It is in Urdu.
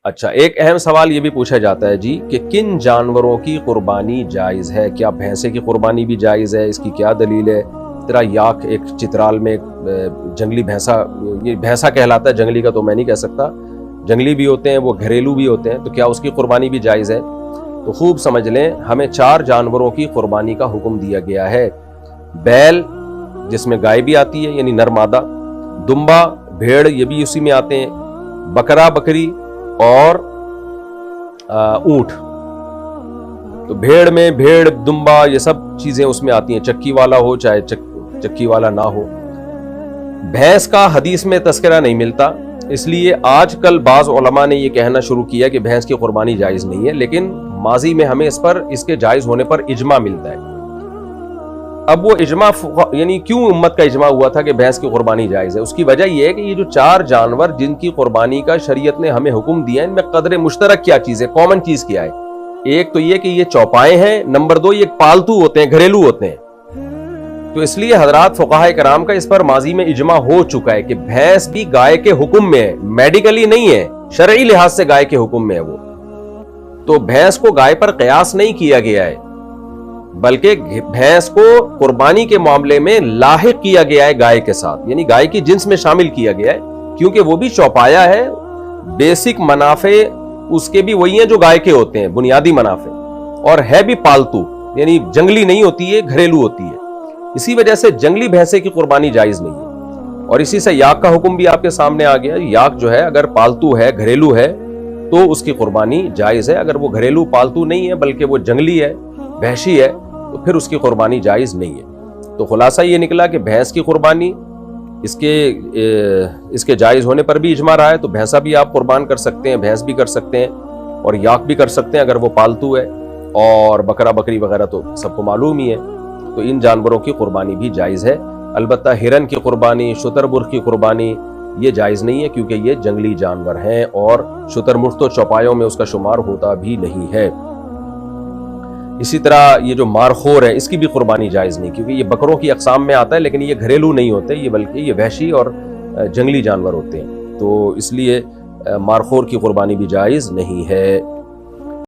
اچھا، ایک اہم سوال یہ بھی پوچھا جاتا ہے جی کہ کن جانوروں کی قربانی جائز ہے؟ کیا بھینسے کی قربانی بھی جائز ہے؟ اس کی کیا دلیل ہے؟ تیرا یاک ایک چترال میں جنگلی بھینسا، یہ بھینسا کہلاتا ہے، جنگلی کا تو میں نہیں کہہ سکتا، جنگلی بھی ہوتے ہیں وہ، گھریلو بھی ہوتے ہیں، تو کیا اس کی قربانی بھی جائز ہے؟ تو خوب سمجھ لیں، ہمیں 4 جانوروں کی قربانی کا حکم دیا گیا ہے۔ بیل، جس میں گائے بھی آتی ہے یعنی نر مادہ، دمبا، بھیڑ، یہ بھی اسی میں آتے ہیں، بکرا، بکری اور اونٹ۔ تو بھیڑ میں بھیڑ، دمبا، یہ سب چیزیں اس میں آتی ہیں، چکی والا ہو چاہے چکی والا نہ ہو۔ بھینس کا حدیث میں تذکرہ نہیں ملتا، اس لیے آج کل بعض علماء نے یہ کہنا شروع کیا کہ بھینس کی قربانی جائز نہیں ہے، لیکن ماضی میں ہمیں اس کے جائز ہونے پر اجماع ملتا ہے۔ اب وہ اجماع یعنی کیوں امت کا اجماع ہوا تھا کہ بھینس کی قربانی جائز ہے؟ اس کی وجہ یہ ہے کہ یہ جو 4 جانور جن کی قربانی کا شریعت نے ہمیں حکم دیا ہے، ان میں قدر مشترک کیا چیز ہے، کامن چیز کیا ہے؟ ایک تو یہ کہ یہ چوپائے ہیں، نمبر 2 یہ پالتو ہوتے ہیں، گھریلو ہوتے ہیں۔ تو اس لیے حضرات فقہائے کرام کا اس پر ماضی میں اجماع ہو چکا ہے کہ بھینس بھی گائے کے حکم میں ہے، میڈیکلی نہیں ہے، شرعی لحاظ سے گائے کے حکم میں ہے وہ۔ تو بھینس کو گائے پر قیاس نہیں کیا گیا ہے، بلکہ بھینس کو قربانی کے معاملے میں لاحق کیا گیا ہے گائے کے ساتھ، یعنی گائے کی جنس میں شامل کیا گیا ہے، کیونکہ وہ بھی چوپایا ہے، بیسک منافع اس کے بھی وہی ہیں جو گائے کے ہوتے ہیں، بنیادی منافع، اور ہے بھی پالتو، یعنی جنگلی نہیں ہوتی ہے، گھریلو ہوتی ہے۔ اسی وجہ سے جنگلی بھینسے کی قربانی جائز نہیں ہے، اور اسی سے یاک کا حکم بھی آپ کے سامنے آ گیا۔ یاک جو ہے اگر پالتو ہے، گھریلو ہے، تو اس کی قربانی جائز ہے۔ اگر وہ گھریلو پالتو نہیں ہے بلکہ وہ جنگلی ہے، وحشی ہے، تو پھر اس کی قربانی جائز نہیں ہے۔ تو خلاصہ یہ نکلا کہ بھینس کی قربانی اس کے جائز ہونے پر بھی اجماع رہا ہے، تو بھینسا بھی آپ قربان کر سکتے ہیں، بھینس بھی کر سکتے ہیں، اور یاک بھی کر سکتے ہیں اگر وہ پالتو ہے، اور بکرا بکری وغیرہ تو سب کو معلوم ہی ہے۔ تو ان جانوروں کی قربانی بھی جائز ہے۔ البتہ ہرن کی قربانی، شتر مرغ کی قربانی یہ جائز نہیں ہے، کیونکہ یہ جنگلی جانور ہیں، اور شتر مرغ تو چوپایوں میں اس کا شمار ہوتا بھی نہیں ہے۔ اسی طرح یہ جو مارخور ہے، اس کی بھی قربانی جائز نہیں، کیونکہ یہ بکروں کی اقسام میں آتا ہے، لیکن یہ گھریلو نہیں ہوتے، یہ بلکہ یہ وحشی اور جنگلی جانور ہوتے ہیں، تو اس لیے مارخور کی قربانی بھی جائز نہیں ہے۔